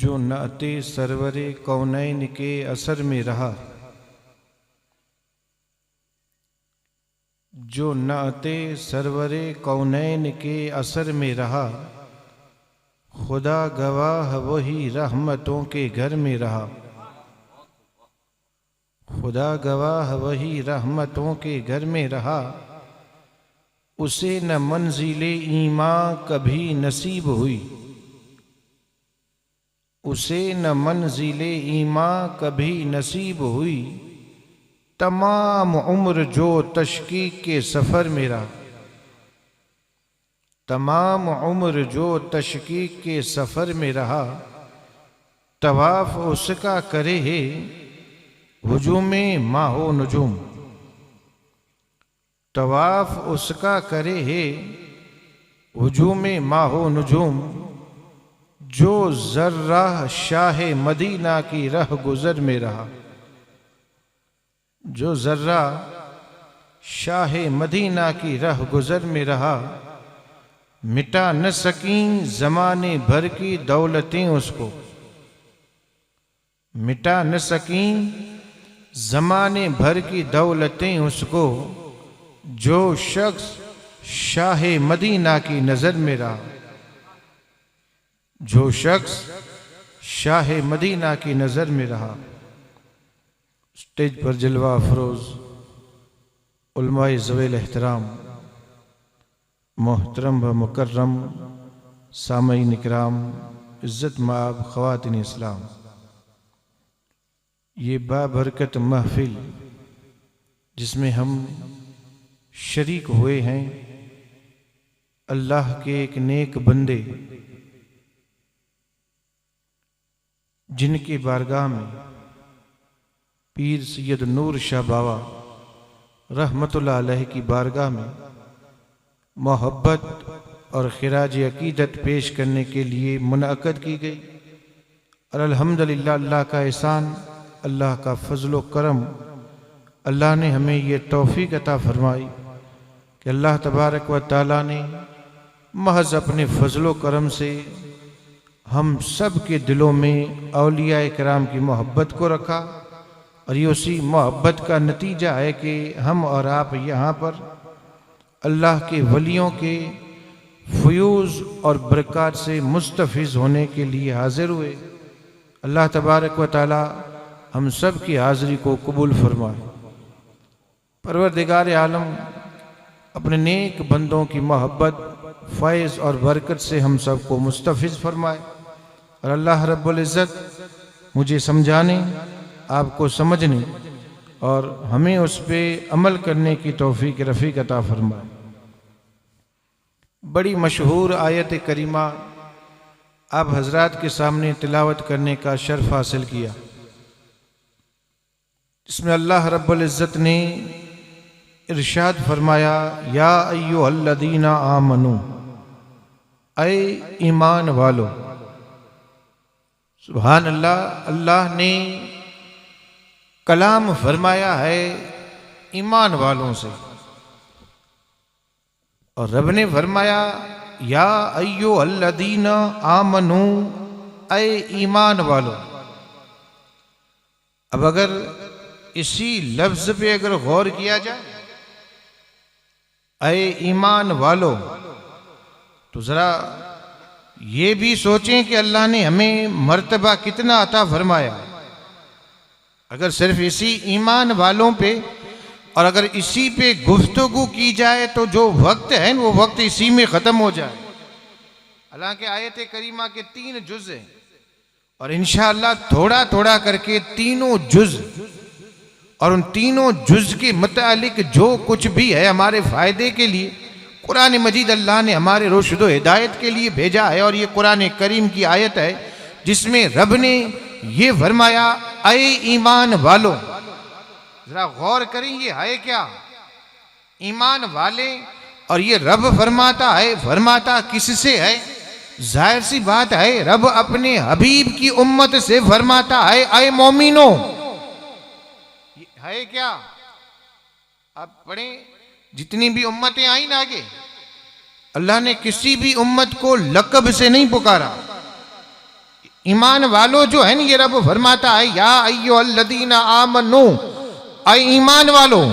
जो नाते सरवरे कौनैन के असर में रहा जो नाते सरवरे कौनैन के असर में रहा खुदा गवाह वही रहमतों के घर में रहा खुदा गवाह वही रहमतों के घर में रहा उसे न मंजिले ईमान कभी नसीब हुई उसे न मंजिले ईमान कभी नसीब हुई तमाम उम्र जो तशकीक के सफ़र में रहा तमाम उम्र जो तशकीक के सफ़र में रहा तवाफ़ उसका करे है हुजूम माहो नजूम तवाफ़ उसका करे है हुजूम माहो नजूम जो ज़र्रा शाह मदीना की रह गुज़र में रहा जो ज़र्रा शाह मदीना की रह गुज़र में रहा मिटा न सकीं ज़माने भर की दौलतें उसको मिटा न सकीं ज़माने भर की दौलतें उसको जो शख्स शाह मदीना की नज़र में रहा जो शख्स शाह मदीना की नज़र में रहा स्टेज पर जलवा अफरोज़ उलमाए ज़वेल एहतराम मोहतरम व मुकर्रम सामईन इकराम इज़्ज़त माब ख़वातीन इस्लाम ये बाबरकत महफिल जिसमें हम शरीक हुए हैं अल्लाह के एक नेक बंदे जिनकी बारगाह में पीर सैयद नूर शाह बावा रहमतुल्लाह अलैह की बारगाह में मोहब्बत और खिराज अकीदत पेश करने के लिए मुनअक़द की गई। और अल्हम्दुलिल्लाह अल्लाह का एहसान, अल्लाह का फजल करम, अल्लाह ने हमें ये तौफीक अता फरमाई कि अल्लाह तबारक व तआला ने महज अपने फजल करम से हम सब के दिलों में औलिया कराम की मोहब्बत को रखा। और ये उसी मोहब्बत का नतीजा है कि हम और आप यहाँ पर अल्लाह के वलियों के फ़यूज़ और बरक़ात से मुस्तफ़िज़ होने के लिए हाज़िर हुए। अल्लाह तबारक व तआला हम सब की हाज़िरी को कबूल फरमाए। परवरदिगार आलम अपने नेक बंदों की मोहब्बत, फ़ैज़ और बरकत से हम सब को मुस्तफ़िज़ फरमाए। और अल्लाह रब्बुल इज़्ज़त मुझे समझाने, आपको समझने और हमें उस पर अमल करने की तौफ़ीक रफ़ीक अता फरमाए। बड़ी मशहूर आयत करीमा आप हजरात के सामने तिलावत करने का शर्फ हासिल किया, जिसमें अल्लाह रब्बुल इज़्ज़त ने इरशाद फरमाया, या अय्युहल्लज़ीना आमनू, ऐ ईमान वालो। सुभान अल्लाह, अल्लाह ने कलाम फरमाया है ईमान वालों से, और रब ने फरमाया या अय्युहल्लज़ीना आमनू, ऐ ईमान वालो। अब अगर इसी लफ्ज पे अगर गौर किया जाए, ऐ ईमान वालो, तो जरा ये भी सोचें कि अल्लाह ने हमें मर्तबा कितना अता फरमाया। अगर सिर्फ इसी ईमान वालों पे और अगर इसी पे गुफ्तगू की जाए तो जो वक्त है वो वक्त इसी में ख़त्म हो जाए। हालांकि आयत करीमा के 3 जुज़ हैं और इंशाअल्लाह थोड़ा थोड़ा करके तीनों जुज़ और उन तीनों जुज़ के मुतालिक जो कुछ भी है हमारे फ़ायदे के लिए कुरान मजीद अल्लाह ने हमारे रुश्द व हिदायत के लिए भेजा है। और ये कुरान करीम की आयत है जिसमें रब ने ये फरमाया, ऐ ईमान वालो। जरा गौर करें ये है क्या, ईमान वाले। और ये रब फरमाता है, फरमाता किससे है? जाहिर सी बात है रब अपने हबीब की उम्मत से फरमाता है, ऐ मोमिनो। है क्या? अब पढ़ें, जितनी भी उम्मतें आई ना आगे, अल्लाह ने किसी भी उम्मत को लक़ब से नहीं पुकारा। ईमान वालों जो है ना, ये रब फरमाता है या अय्युहल्लज़ीना आमनू, ऐ ईमान वालों।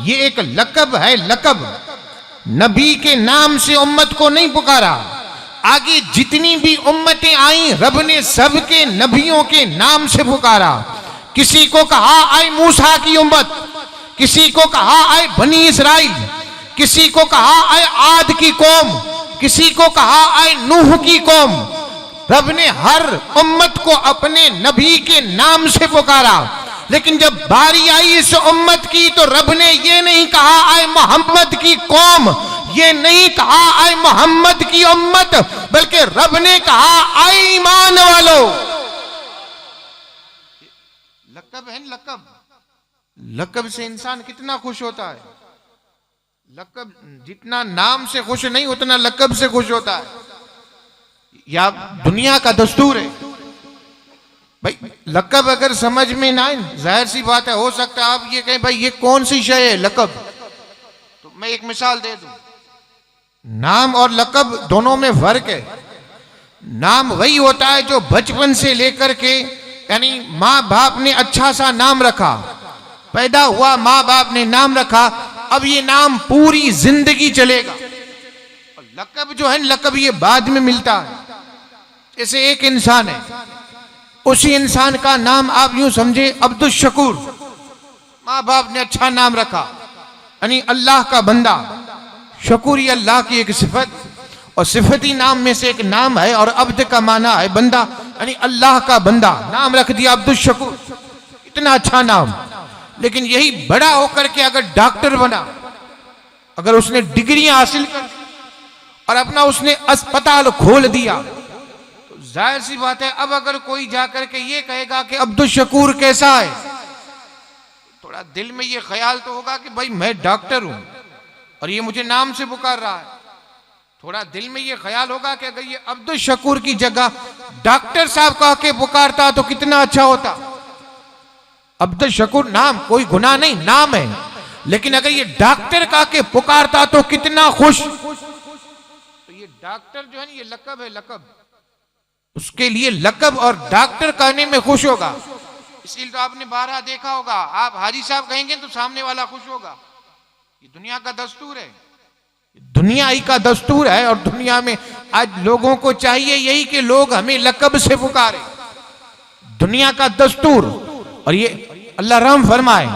ये एक लक़ब है, लक़ब। नबी के नाम से उम्मत को नहीं पुकारा। आगे जितनी भी उम्मतें आई रब ने सबके नबियों के नाम से पुकारा। किसी को कहा ऐ मूसा की उम्मत, किसी को कहा ऐ बनी इसराइल, किसी को कहा ऐ आद की कौम, किसी को कहा ऐ नूह की कौम। रब ने हर उम्मत को अपने नबी के नाम से पुकारा। लेकिन जब बारी आई इस उम्मत की तो रब ने ये नहीं कहा ऐ मोहम्मद की कौम, ये नहीं कहा ऐ मोहम्मद की उम्मत, बल्कि रब ने कहा ऐ ईमान वालों। लक़ब है, लक़ब। लक़ब से इंसान कितना खुश होता है। लक़ब जितना नाम से खुश नहीं उतना लक़ब से खुश होता है। या दुनिया का दस्तूर है भाई, लक़ब अगर समझ में ना आए, जाहिर सी बात है, हो सकता है आप ये कहें भाई ये कौन सी शय है लक़ब। तो मैं एक मिसाल दे दूं, नाम और लक़ब दोनों में फर्क है। नाम वही होता है जो बचपन से लेकर के, यानी माँ बाप ने अच्छा सा नाम रखा, पैदा हुआ माँ बाप ने नाम रखा, अब ये नाम पूरी जिंदगी चलेगा। और लक़ब जो है, लक़ब ये बाद में मिलता है। जैसे एक इंसान है, उसी इंसान का नाम आप यूं समझे अब्दुल शकूर, माँ बाप ने अच्छा नाम रखा, यानी अल्लाह का बंदा। शकूर ये अल्लाह की एक सिफत और सिफती नाम में से एक नाम है, और अब्द का माना है बंदा, यानी अल्लाह का बंदा। नाम रख दिया अब्दुल शकूर, इतना अच्छा नाम। लेकिन यही बड़ा होकर के अगर डॉक्टर बना, अगर उसने डिग्रियां हासिल कर और अपना उसने अस्पताल खोल दिया, तो जाहिर सी बात है अब अगर कोई जाकर के ये कहेगा कि अब्दुल शकूर कैसा है, थोड़ा दिल में ये ख्याल तो होगा कि भाई मैं डॉक्टर हूं और ये मुझे नाम से पुकार रहा है। थोड़ा दिल में ये ख्याल होगा कि अगर ये अब्दुल शकूर की जगह डॉक्टर साहब कह के पुकारता तो कितना अच्छा होता। अब्दुल शकूर नाम कोई गुनाह नहीं, नाम है, लेकिन अगर ये डॉक्टर कह के पुकारता तो कितना खुश। तो ये डॉक्टर जो है ना, ये लकब है, लकब, उसके लिए लकब और डॉक्टर कहने में खुश होगा। इसलिए तो आपने बारहा देखा होगा, आप हाजी साहब कहेंगे तो सामने वाला खुश होगा। ये दुनिया का दस्तूर है, दुनिया ही का दस्तूर है। और दुनिया में आज लोगों को चाहिए यही कि लोग हमें लकब से पुकारे, दुनिया का दस्तूर। और ये अल्लाह रहम फरमाए,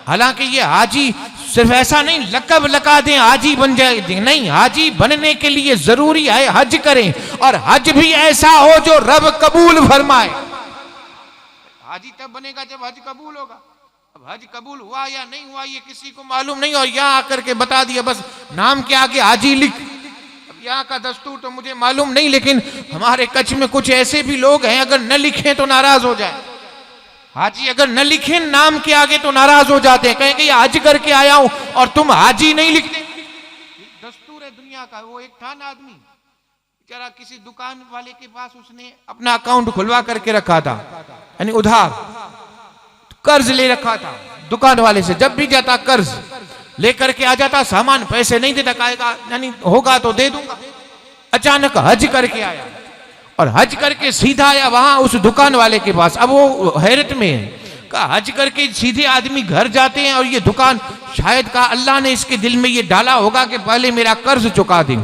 हालांकि ये हाजी सिर्फ ऐसा नहीं लकब लगा दें हाजी बन जाए, नहीं, हाजी बनने के लिए जरूरी है हज करें, और हज भी ऐसा हो जो रब कबूल फरमाए। हाजी तब बनेगा जब हज कबूल होगा। अब हज कबूल हुआ या नहीं हुआ ये किसी को मालूम नहीं, और यहाँ आकर के बता दिया बस नाम के आगे हाजी लिख। अब यहाँ का दस्तूर तो मुझे मालूम नहीं, लेकिन हमारे कच्छ में कुछ ऐसे भी लोग हैं अगर न लिखें तो नाराज हो जाए। हाजी अगर न लिखें नाम के आगे तो नाराज हो जाते हैं, कहेंगे ये हज करके आया हूं और तुम हाजी नहीं लिखते। दस्तूर है दुनिया का। वो एक था ना आदमी बेचारा, किसी दुकान वाले के पास उसने अपना अकाउंट खुलवा करके रखा था, यानी उधार कर्ज ले रखा था दुकान वाले से। जब भी जाता कर्ज लेकर के आ जाता, सामान पैसे नहीं देता, कहेगा यानी होगा तो दे दूंगा। अचानक हज करके आया और हज करके सीधा आया वहां उस दुकान वाले के पास। अब वो हैरत में है, कहा हज करके सीधे आदमी घर जाते हैं और ये दुकान, शायद कहा अल्लाह ने इसके दिल में ये डाला होगा कि पहले मेरा कर्ज चुका दे।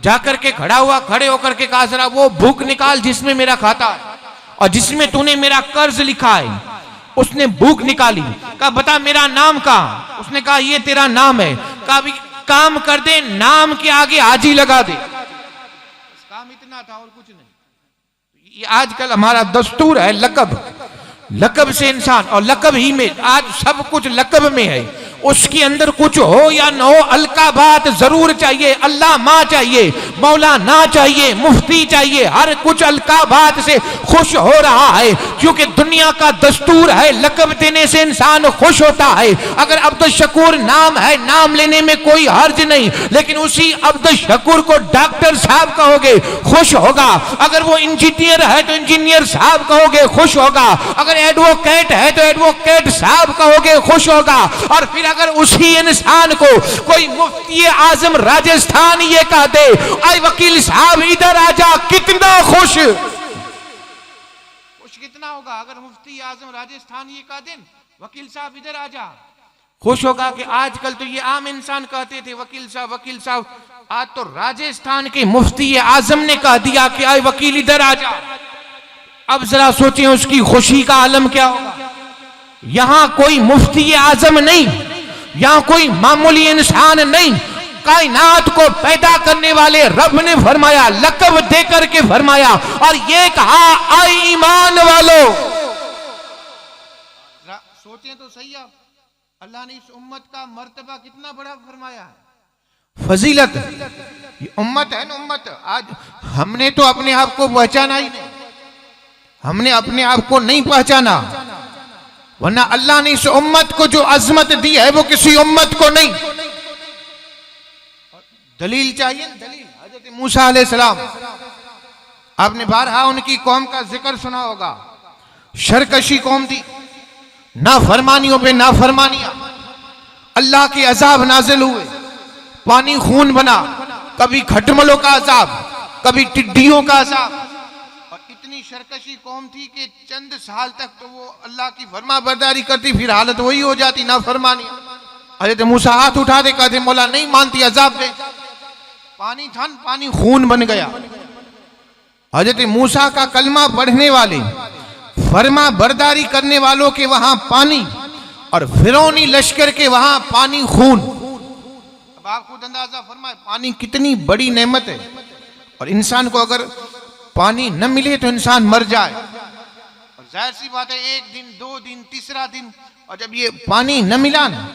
जाकर के खड़ा हुआ, खड़े होकर के कहा जरा वो बुक निकाल जिसमें मेरा खाता है और जिसमें तूने मेरा कर्ज लिखा है। उसने बुक निकाली, कहा बता मेरा नाम कहा। उसने कहा ये तेरा नाम है। कहा अभी काम कर दे, नाम के आगे हाजी लगा दे। काम इतना था और कुछ नहीं। ये आजकल हमारा दस्तूर है लकब, लकब से इंसान, और लकब ही में आज सब कुछ लकब में है। उसके अंदर कुछ हो या न हो, अलकाबात जरूर चाहिए। अल्लाह माँ चाहिए, मौला ना चाहिए, मुफ्ती चाहिए, हर कुछ अलकाबात से खुश हो रहा है, क्योंकि दुनिया का दस्तूर है लकब देने से इंसान खुश होता है। अगर अब्दुल शकूर नाम है, नाम लेने में कोई हर्ज नहीं, लेकिन उसी अब्दुल शकूर को डॉक्टर साहब कहोगे खुश होगा। अगर वो इंजीनियर है तो इंजीनियर साहब कहोगे खुश होगा। अगर एडवोकेट है तो एडवोकेट साहब कहोगे खुश होगा। और फिर अगर उसी इंसान को कोई मुफ्ती आजम राजस्थान ये कह दे, आई वकील साहब इधर आजा, कितना खुश कितना होगा। अगर मुफ्ती आजम राजस्थान ये कह दे, वकील साहब इधर आजा, खुश होगा। कि आजकल तो ये आम इंसान कहते थे वकील साहब, वकील साहब, आज तो राजस्थान के मुफ्ती आजम ने कह दिया कि आई वकील इधर आजा। अब जरा सोचें उसकी खुशी का आलम क्या होगा। यहां कोई मुफ्ती आजम नहीं, यहां कोई मामूली इंसान नहीं, कायनात को पैदा करने वाले रब ने फरमाया, लकब देकर के फरमाया, और ये कहा आई ईमान वालों। सोचें तो सही आप, अल्लाह ने इस उम्मत का मर्तबा कितना बड़ा फरमाया है, फजीलत। ये उम्मत है ना, उम्मत। आज हमने तो अपने आप को पहचाना ही नहीं, हमने अपने आप को नहीं पहचाना, वरना अल्लाह ने इस उम्मत को जो अजमत दी है वो किसी उम्मत को नहीं। दलील चाहिए, दलील। हजरत मूसा अलैहिस्सलाम, आपने बारहा उनकी कौम का जिक्र सुना होगा। शरकशी कौम थी, नाफरमानियों पे नाफरमानियां, अल्लाह के अजाब नाजिल हुए, पानी खून बना, कभी खटमलों का अजाब, कभी टिड्डियों का अजाब। शरकशी कौम थी कि चंद साल तक तो वो अल्लाह की फरमा बरदारी करती, फिर हालत वही हो जाती ना फरमानी। हजरत मूसा हाथ उठा दे, कहते मौला नहीं मानती, अजाब दे। पानी था, पानी खून बन गया। हजरत मूसा का कलमा पढ़ने वाले, फरमा बरदारी करने वालों के वहां पानी, और फिरौनी लश्कर के वहां पानी खून। अब आप खुद अंदाजा फरमाए पानी कितनी बड़ी नेमत है, और इंसान को अगर पानी न मिले तो इंसान मर जाए। और जाहिर सी बात है, एक दिन, दो दिन, तीसरा दिन, और जब ये पानी न मिला ना,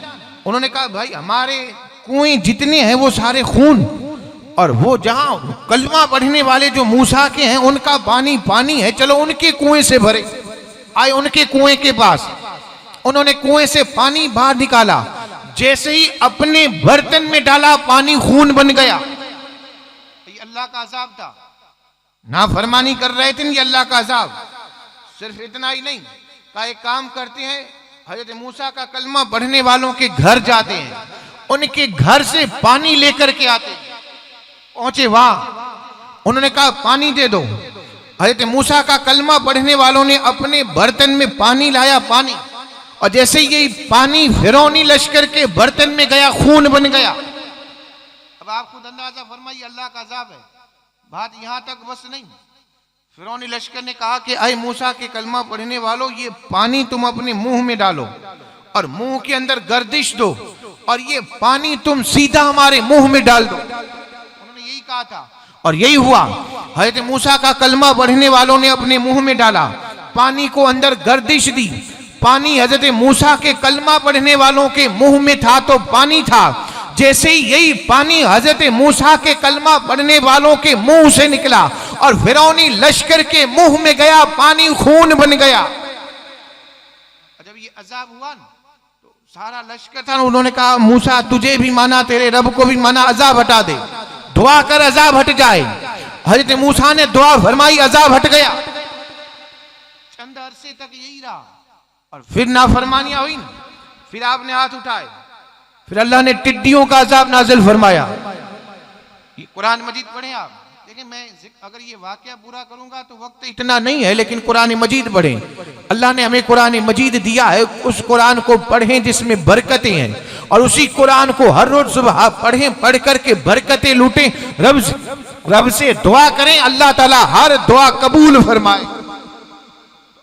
उन्होंने कहा भाई हमारे कुएं जितने हैं वो सारे खून, और वो जहां कलमा पढ़ने वाले जो मूसा के हैं उनका पानी पानी है, चलो उनके कुएं से भरे। आए उनके कुएं के पास, उन्होंने कुएं से पानी बाहर निकाला, जैसे ही अपने बर्तन में डाला पानी खून बन गया। ये अल्लाह का अजाब था, नाफरमानी कर रहे थे, ये अल्लाह का अजाब। सिर्फ इतना ही नहीं, का एक काम करते हैं, हजरत मूसा का कलमा पढ़ने वालों के घर जाते हैं, उनके घर से पानी लेकर के आते हैं। पहुंचे वहां, उन्होंने कहा पानी दे दो। हजरत मूसा का कलमा पढ़ने वालों ने अपने बर्तन में पानी लाया, पानी, और जैसे ये पानी फिरौनी लश्कर के बर्तन में गया, खून बन गया। अब आप खुद अंदाजा फरमाइए, अल्लाह का अजाब है। बात यहां तक बस नहीं, फिरौनी लश्कर ने कहा कि अय मूसा के कलमा पढ़ने वालों, ये पानी तुम अपने मुंह में डालो और मुंह के अंदर गर्दिश दो, और ये पानी तुम सीधा हमारे मुंह में डाल दो। उन्होंने यही कहा था और यही हुआ। हजरत मूसा का कलमा पढ़ने वालों ने अपने मुंह में डाला, पानी को अंदर गर्दिश दी। पानी हजरत मूसा के कलमा पढ़ने वालों के मुंह में था तो पानी था, जैसे ही यही पानी हजरत मूसा के कलमा पढ़ने वालों के मुंह से निकला और फिरौनी लश्कर के मुंह में गया, पानी खून बन गया। जब ये अजाब हुआ न, तो सारा लश्कर था, उन्होंने कहा मूसा तुझे भी माना, तेरे रब को भी माना, अजाब हटा दे, दुआ कर अजाब हट जाए। हजरत मूसा ने दुआ फरमाई, अजाब हट गया। चंद अरसे तक यही रहा और फिर नाफरमानियां हुई, फिर आपने हाथ उठाए, फिर अल्लाह ने टिड्डियों का अजाब नाजिल फरमाया। ये कुरान मजीद पढ़े आप, देखिए मैं अगर ये वाकया पूरा करूंगा तो वक्त इतना नहीं है, लेकिन कुरान मजीद पढ़ें। अल्लाह ने हमें कुरान मजीद दिया है, उस कुरान को पढ़ें जिसमें बरकतें हैं, और उसी कुरान को हर रोज सुबह पढ़ें, पढ़ करके बरकतें लूटें, रब से दुआ करें, अल्लाह ताला हर दुआ कबूल फरमाए।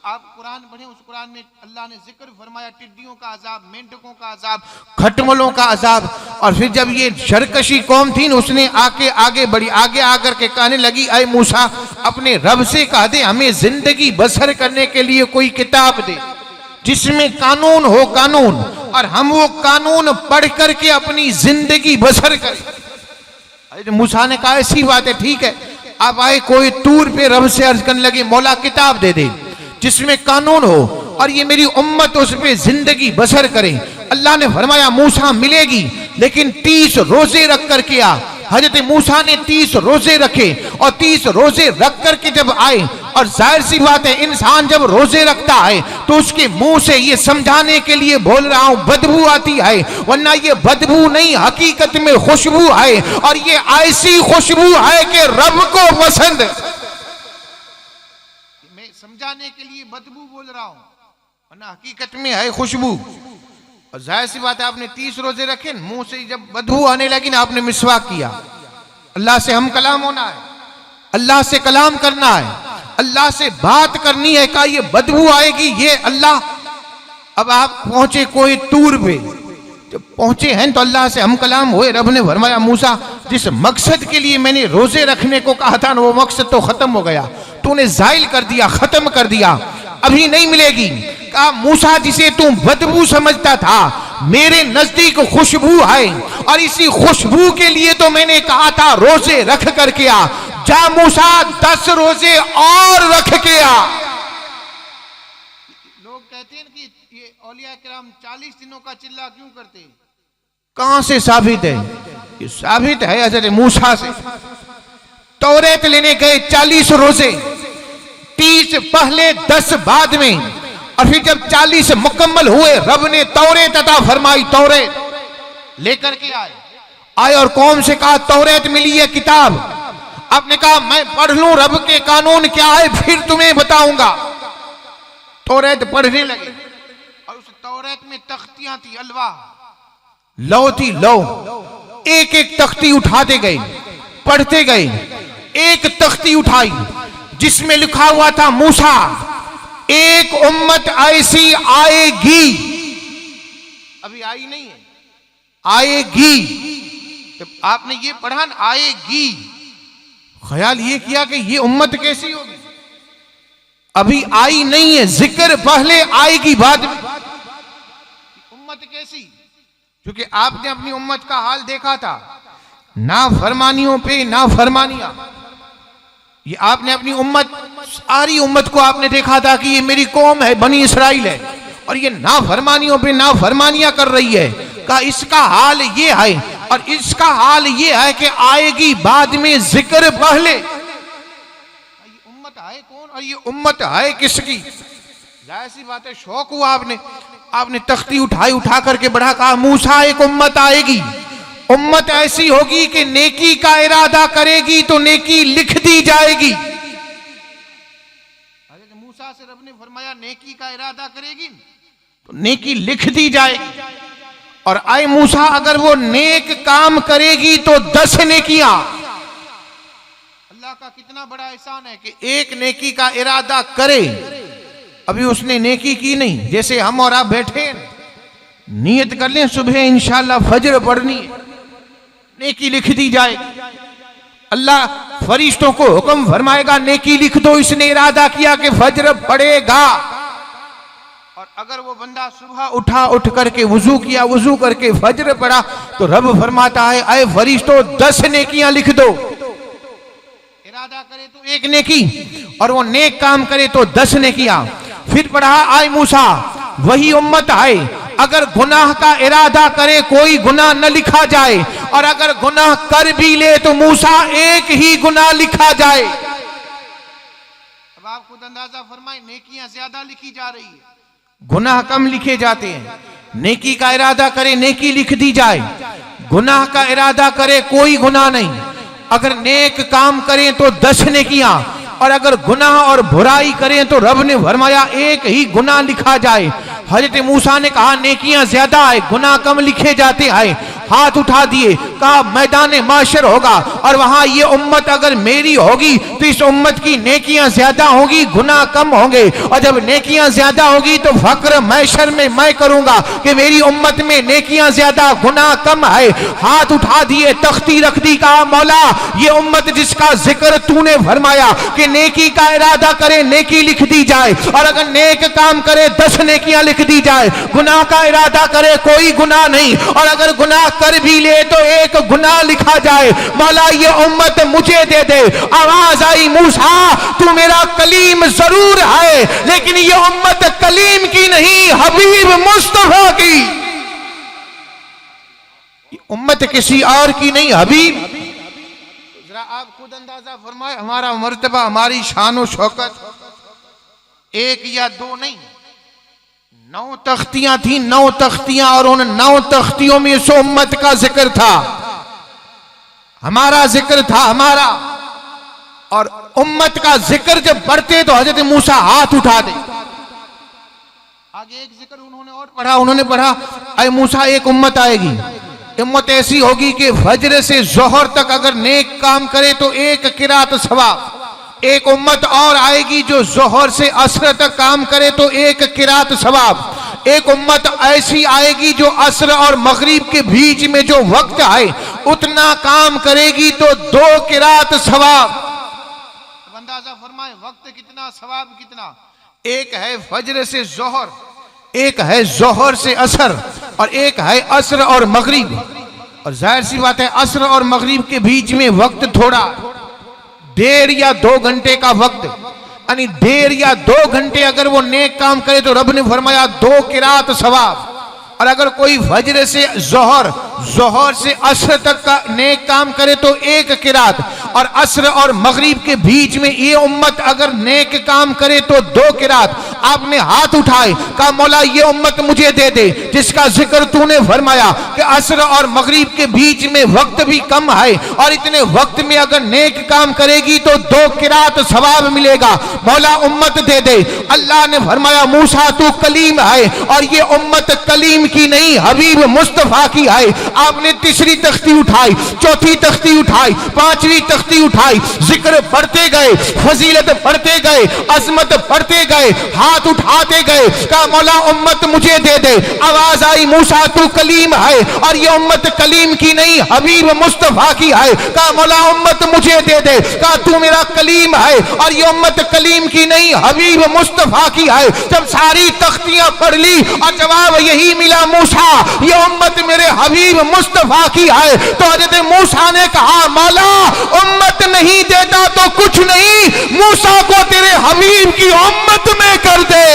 आप कुरान पढ़ें, उस कुरान में अल्लाह ने जिक्र फरमाया टिड्डियों का अजाब, मेंढकों का अजाब, खटमलों का अजाब। और फिर जब ये शरकशी कौम थी, उसने आगे बढ़ी, आगे आकर के कहने लगी, अय मूसा अपने रब से कह दे हमें जिंदगी बसर करने के लिए कोई किताब दे जिसमें कानून हो, कानून, और हम वो कानून पढ़ करके अपनी जिंदगी बसर करें। अरे मूसा ने कहा ऐसी बात है, ठीक है। आप आए कोई तूर पे रब से अर्ज करने लगे, मौला किताब दे दे जिसमें कानून हो और ये मेरी उम्मत उस पे जिंदगी बसर करे। अल्लाह ने फरमाया मूसा मिलेगी, लेकिन 30 रोजे रख करके आ। हजरत मूसा ने 30 रोजे रखे और 30 रोजे रख करके जब आए, और जाहिर सी बात है इंसान जब रोजे रखता है तो उसके मुंह से ये समझाने के लिए बोल रहा हूं बदबू आती है, वरना ये बदबू नहीं हकीकत में खुशबू है, और ये ऐसी खुशबू है कि रब को पसंद। समझाने के लिए बदबू बोल रहा हूं, वरना हकीकत में है खुशबू। और जाहिर सी बात है आपने 30 रोजे रखे, मुंह से जब बदबू आने लगी ना, आपने मिसवाक किया। अल्लाह से हम कलाम होना है, अल्लाह से कलाम करना है, अल्लाह से बात करनी है, का ये बदबू आएगी ये अल्लाह। अब आप पहुंचे कोई तूर पे, जब पहुंचे हैं तो अल्लाह से हम कलाम हुए। रब ने फरमाया मूसा जिस मकसद के लिए मैंने रोजे रखने को कहा था ना, वो मकसद तो खत्म हो गया, तूने जाइल कर दिया, खत्म कर दिया, अभी नहीं मिलेगी। कहा मूसा जिसे तू बदबू समझता था मेरे नजदीक खुशबू है, और इसी खुशबू के लिए तो मैंने कहा था रोजे रख करके आ। जा मूसा 10 रोजे और रख के आ। लोग कहते हैं कि ये औलिया किराम 40 दिनों का चिल्ला क्यों करते हैं? कहां से साबित है? ये साबित है हजरत मूसा से। तौरेत लेने गए 40 रोजे, 30 पहले 10 बाद में, और फिर जब 40 मुकम्मल हुए रब ने तौरेत अता फरमाई, तौरेत लेकर के आए और कौम से कहा तौरेत मिली है किताब। आपने कहा मैं पढ़ लूं रब के कानून क्या है फिर तुम्हें बताऊंगा। तौरेत पढ़ने लगे और उस तौरेत में तख्तियां थी, अलवा लौ थी, लौ। एक एक तख्ती उठाते गए, पढ़ते गए। एक तख्ती उठाई जिसमें लिखा हुआ था मूसा एक उम्मत ऐसी आएगी, अभी आई नहीं है, आएगी। जब आपने ये पढ़ा ना आएगी, ख्याल ये किया कि ये उम्मत कैसी होगी, अभी आई नहीं है, जिक्र पहले आएगी बाद में। उम्मत कैसी? क्योंकि आपने अपनी उम्मत का हाल देखा था नाफरमानियों पे नाफरमानियां। ये आपने अपनी उम्मत, सारी उम्मत को आपने देखा था कि ये मेरी कौम है, बनी इसराइल है, और ये नाफरमानियों पे नाफरमानियां कर रही है। का इसका हाल ये है, और इसका हाल ये है कि आएगी बाद में जिक्र पहले। ये उम्मत है कौन और ये उम्मत है किसकी? जाहिर सी बात है, शौक हुआ आपने तख्ती उठाई, उठा करके बढ़ा, कहा मूसा एक उम्मत आएगी, उम्मत ऐसी होगी कि नेकी का इरादा करेगी तो नेकी लिख दी जाएगी। हज़रत मूसा से रब ने फरमाया नेकी का इरादा करेगी तो नेकी लिख दी जाएगी, और आए मूसा अगर वो नेक काम करेगी तो 10 नेकियां। अल्लाह का कितना बड़ा एहसान है कि एक नेकी का इरादा करे, अभी उसने नेकी की नहीं। जैसे हम और आप बैठे नियत कर लें सुबह इंशाअल्लाह फजर पढ़नी है, नेकी लिख दी जाएगी। अल्लाह फरिश्तों को हुक्म फरमाएगा नेकी लिख दो, इसने इरादा किया कि फजर पढ़ेगा। और अगर वो बंदा सुबह उठा, उठ करके वुजू किया, वुजू करके फजर पढ़ा, तो रब फरमाता है ऐ फरिश्तों 10 नेकियां लिख दो। इरादा करे तो एक नेकी, और वो नेक काम करे तो 10 नेकियां। फिर पढ़ा आए मूसा वही उम्मत है, अगर गुनाह का इरादा करे कोई गुनाह न लिखा जाए, और अगर गुनाह कर भी ले तो मूसा एक ही गुनाह लिखा जाए। अब आप खुद अंदाजा फरमाएं, नेकियां ज्यादा लिखी जा रही है, गुनाह कम लिखे जाते हैं। नेकी का इरादा करे नेकी लिख दी जाए, गुनाह का इरादा करे कोई गुनाह नहीं। अगर नेक काम करें तो 10 नेकियां, और अगर गुनाह और बुराई करें तो रब ने फरमाया एक ही गुनाह लिखा जाए। हजरत मूसा ने कहा नेकियां ज्यादा है, गुनाह कम लिखे जाते हैं। हाथ उठा दिए, कहा मैदान माशर होगा, और वहां ये उम्मत अगर मेरी होगी तो इस उम्मत की नेकियां ज्यादा होगी, गुनाह कम होंगे। और जब नेकियां ज्यादा होगी तो फक्र मैशर में मैं करूंगा कि मेरी उम्मत में नेकियां ज्यादा, गुनाह कम है। हाथ उठा दिए, तख्ती रख दी, कहा मौला ये उम्मत जिसका जिक्र तूने फरमाया कि नेकी का इरादा करे नेकी लिख दी जाए, और अगर नेक काम करे 10 नेकियां लिख दी जाए, गुनाह का इरादा करे कोई गुनाह नहीं, और अगर गुनाह कर भी ले तो एक गुनाह लिखा जाए। मौला ये उम्मत मुझे दे दे। आवाज आई मूसा तू मेरा कलीम जरूर है, लेकिन ये उम्मत कलीम की नहीं, हबीब मुस्तफा की। उम्मत किसी और की नहीं, हबीब। जरा आप खुद अंदाजा फरमाए, हमारा मर्तबा, हमारी शान और शौकत एक या दो नहीं, 9 तख्तियां थी, 9 तख्तियां, और उन 9 तख्तियों में इस उम्मत का जिक्र था, हमारा जिक्र था हमारा। और उम्मत का जिक्र जब पढ़ते तो हजरत मूसा हाथ उठा दे। आगे एक जिक्र उन्होंने पढ़ा ऐ मूसा एक उम्मत आएगी, उम्मत ऐसी होगी कि फजर से जोहर तक अगर नेक काम करे तो एक किरात सवाब। एक उम्मत और आएगी जो जोहर से असर तक काम करे तो एक किरात सवाब। एक उम्मत ऐसी आएगी जो असर और मगरिब के बीच में जो वक्त है उतना काम करेगी तो 2 किरात सवाब। अंदाजा फरमाए वक्त कितना, सवाब कितना। एक है फजर से जोहर, एक है जोहर से असर, और एक है असर और मगरिब। और जाहिर सी बात है असर और मगरिब के बीच में वक्त थोड़ा, 1.5 या 2 घंटे का वक्त, यानी 1.5 या 2 घंटे अगर वो नेक काम करे तो रब ने फरमाया 2 किरात सवाब। और अगर कोई फजर से जोहर, जोहर से असर तक का नेक काम करे तो 1 किरात, और असर और मगरिब के बीच में ये उम्मत अगर नेक काम करे तो 2 किरात। आपने हाथ उठाए, कहा मौला ये उम्मत मुझे दे दे जिसका जिक्र तूने फरमाया कि असर और मगरिब के बीच में वक्त भी कम है, और इतने वक्त में अगर नेक काम करेगी तो 2 किरात सवाब मिलेगा। मौला उम्मत दे दे। अल्लाह ने फरमाया मूसा तू कलीम है, और ये उम्मत कलीम की नहीं, हबीब मुस्तफा की है। आपने तीसरी तख्ती उठाई, चौथी तख्ती उठाई, 5वीं तख्ती उठाई, जिक्र पढ़ते गए, फजीलत पढ़ते गए, अजमत पढ़ते गए। हाथ उठाते गए, कहा मौला उम्मत मुझे दे दे। आवाज आई मूसा तू कलीम है और ये उम्मत कलीम की नहीं हबीब मुस्तफा की है। कहा मौला उम्मत मुझे दे दे। कहा तू मेरा कलीम है और ये उम्मत कलीम की नहीं हबीब मुस्तफा की है। जब सारी तख्तियां पढ़ ली और जवाब यही मिला मूसा ये उम्मत मेरे हबीब मुस्तफा की है, तो हजरत मूसा ने कहा मौला उम्मत नहीं देता तो कुछ नहीं, मूसा को तेरे हबीब की उम्मत में कर दे।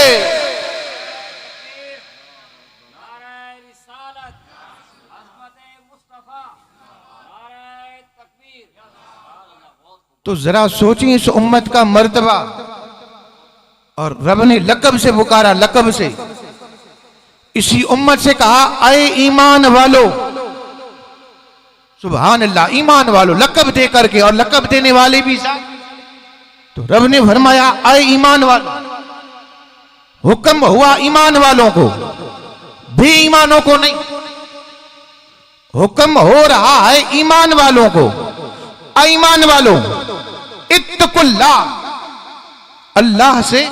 तो जरा सोचिए इस उम्मत का मर्तबा। और रब ने लकब से पुकारा, लकब से इसी उम्मत से कहा अय ईमान वालो, सुभान अल्लाह, ईमान वालो लकब दे करके, और लकब देने वाले भी साथ। तो रब ने फरमाया अय ईमान वालो, हुक्म हुआ ईमान वालों को, बेईमानों को नहीं। हुक्म हो रहा है ईमान वालों को, ईमान वालों इत्तकुल्लाह, अल्लाह से।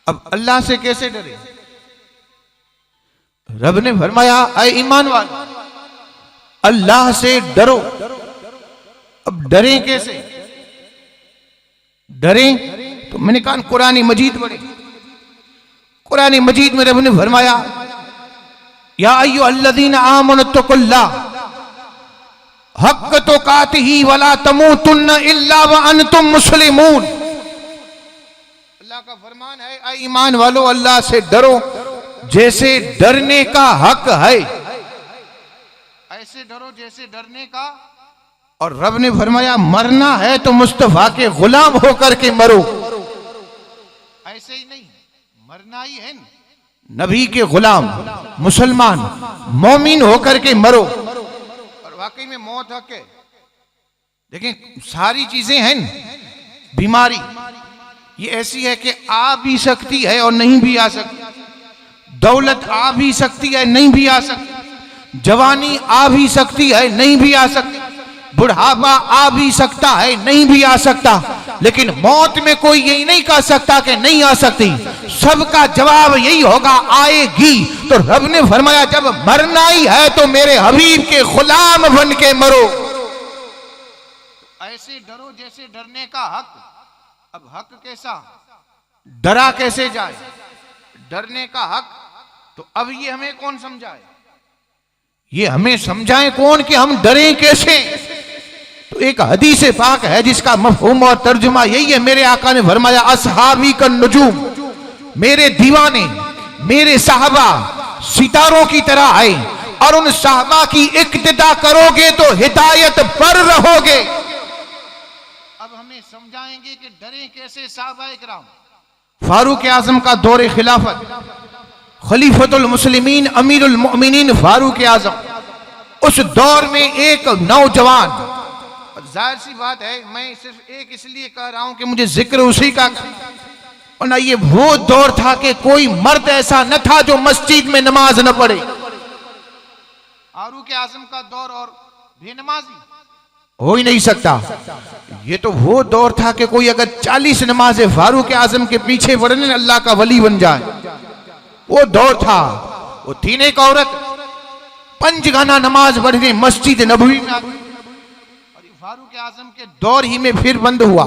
अब अल्लाह से कैसे डरे? रब ने फरमाया ऐ ईमान वालों अल्लाह से डरो। अब डरें कैसे? डरें तो मैंने कहा कुरान मजीद पढ़े। कुरान मजीद में रब ने फरमाया या अय्युहल्लज़ीना आमनुत्तकुल्लाह हक़्क़ तुक़ातिही वला तमूतुन्ना इल्ला व अंतुम मुस्लिमून। अल्लाह का फरमान है ऐ ईमान वालो अल्लाह से डरो जैसे डरने का हक है, ऐसे डरो जैसे डरने का। और रब ने फरमाया मरना है तो मुस्तफा के गुलाम होकर के मरो, ऐसे ही नहीं, मरना ही है नबी के गुलाम मुसलमान मोमिन होकर के मरो। और वाकई में मौत हक है। देखें सारी चीजें हैं, बीमारी ये ऐसी है कि आ भी सकती है और नहीं भी आ सकती, दौलत आ भी सकती है नहीं भी आ सकती, जवानी आ भी सकती है नहीं भी आ सकती, बुढ़ापा आ भी सकता है नहीं भी आ सकता, लेकिन मौत में कोई यही नहीं कह सकता कि नहीं आ सकती। सबका जवाब यही होगा आएगी। तो रब ने फरमाया जब मरना ही है तो मेरे हबीब के गुलाम बन के मरो, ऐसे डरो जैसे डरने का हक। अब हक कैसा, डरा कैसे जाए, डरने का हक। तो अब ये हमें कौन समझाए, ये हमें समझाए कौन कि हम डरें कैसे। तो एक हदीस पाक है जिसका मफहूम और तर्जुमा यही है। मेरे आका ने फरमाया असहाबी का नजूम, मेरे दीवाने मेरे साहबा सितारों की तरह आए और उन साहबा की इक्तिदा करोगे तो हिदायत पर रहोगे। अब हमें समझाएंगे कि डरे कैसे साहबा इकराम। फारूक आजम का दौरे खिलाफत, खलीफतुल मुस्लिमीन अमीरुल मोमिनीन फारूक आजम, उस दौर में एक नौजवान, जाहिर सी बात है मैं सिर्फ एक इसलिए कह रहा हूं कि मुझे जिक्र उसी का, और ना ये वो दौर था कि कोई मर्द ऐसा न था जो मस्जिद में नमाज न पढ़े। फारूक आजम का दौर और बेनमाजी हो ही नहीं सकता। ये तो वो दौर था कि कोई अगर 40 नमाजें फारूक आजम के पीछे पढ़ने अल्लाह का वली बन जाए, वो दौर था। वो थी एक औरत 5 गाना नमाज पढ़ने मस्जिद नबवी में, और फारूक आजम के दौर ही में फिर बंद हुआ।